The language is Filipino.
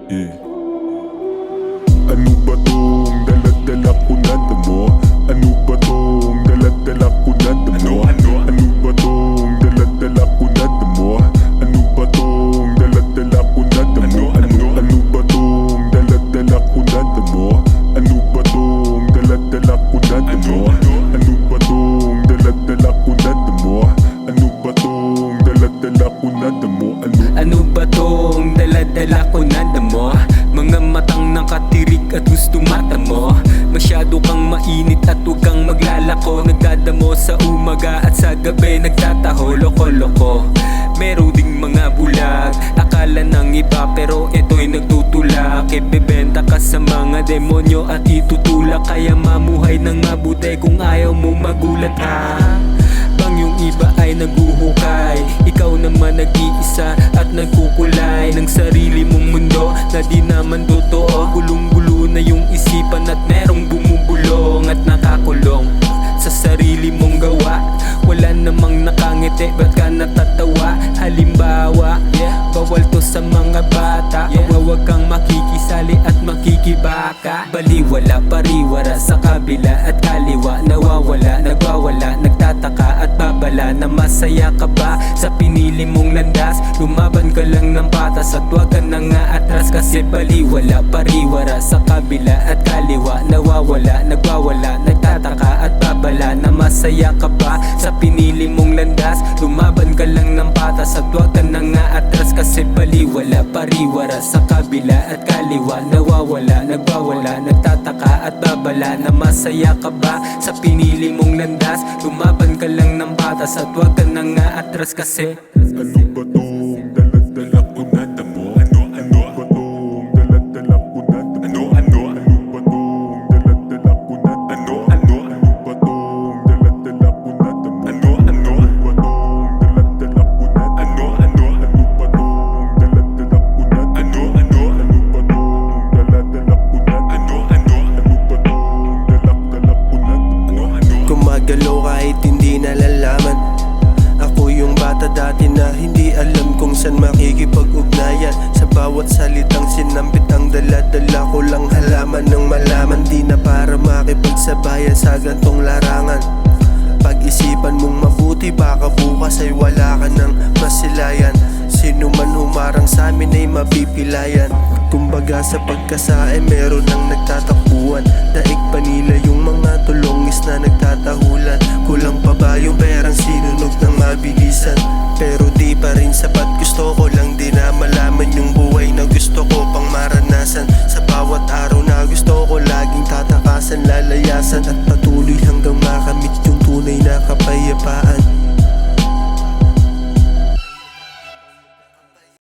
Yeah. Ano ba tong dala-dala ko na damo? Ano ba tong dala-dala ko na damo? Ano ba tong dala-dala ko na damo? Ano ba tong dala-dala ko na damo? Ano ba tong dala-dala ko na damo? Ano ba tong dala-dala ko na damo? Ano ba tong dala-dala ko na damo? Ano ba tong dala-dala ko na damo? Ano ba tong dala-dala ko na damo? Mga matang nakatirik at gusto mata mo. Masyado kang mainit at huwag kang maglalako. Nagdadamo sa umaga at sa gabi nagtataho, loko-loko. Meron ding mga bulag, akala ng iba pero ito'y nagtutulak. Ibebenta ka sa mga demonyo at itutulak. Kaya mamuhay ng mabuti kung ayaw mo magulat ha. Bang yung iba ay naguhukay, ikaw naman nag-iisa at nagkukulay ng sarili mong mundo na di naman totoo. Gulong-gulo na yung isipan at merong bumubulong at nakakulong sa sarili mong gawa. Wala namang nakangiti, ba't ka natatawa? Halimbawa, bawal to sa mga bata. Huwag kang makikisali at makikibaka. Baliwala, pariwara sa kabila at kaliwa. Nawawala, nagwawala, nagtataka at babala. Na masaya ka ba sa pinili mong landas? Lumaban ka lang ng patas at huwag ka na nga atras. Kasi baliwala, pariwara sa kabila at kaliwa. Nawawala, nagwawala, nagtataka at babala. Na masaya ka ba sa pinili mong landas? Lumaban ka lang ng patas at huwag ka na nga atras. Kasi baliwala, pariwara sa kabila at kaliwa. Nawawala, nagwawala, nagtataka at babala. Na masaya ka ba sa pinili mong landas? Lumaban ka lang ng patas at huwag ka na nga atras. Kasi ano ba tong dala-dala ko na damo? Ano ba tong dala-dala ko na damo? Ano ba tong dala-dala ko na damo? Ano ba tong dala-dala ko na damo? Ano ba tong dala-dala ko na damo? Ano ba tong dala-dala ko na damo? Ano ba tong dala-dala ko na damo? Ano ba tong dala-dala ko na damo? Gumagalaw kahit hindi nalalaman. Ako yung bata dati na hindi alam kung saan makikipag-ugnayan. Sa bawat salitang sinampit ang dala-dala ko lang halaman ng malaman. Di na para makipagsabayan sa gantong larangan. Pag-isipan mong mabuti, baka bukas ay wala ka ng masilayan. Sino man humarang sa amin ay mapipilayan. Kumbaga sa pagkasae meron ng nagtatakbuhan. Daig pa nila yung mga tulongis na nagtatahulan. Kulang pa ba yung perang sinunog ng mabilisan? Pero di pa rin sapat, gusto ko lang din na malaman yung buhay na gusto ko pang maranasan. Sa bawat araw na gusto ko laging tatakasan, lalayasan at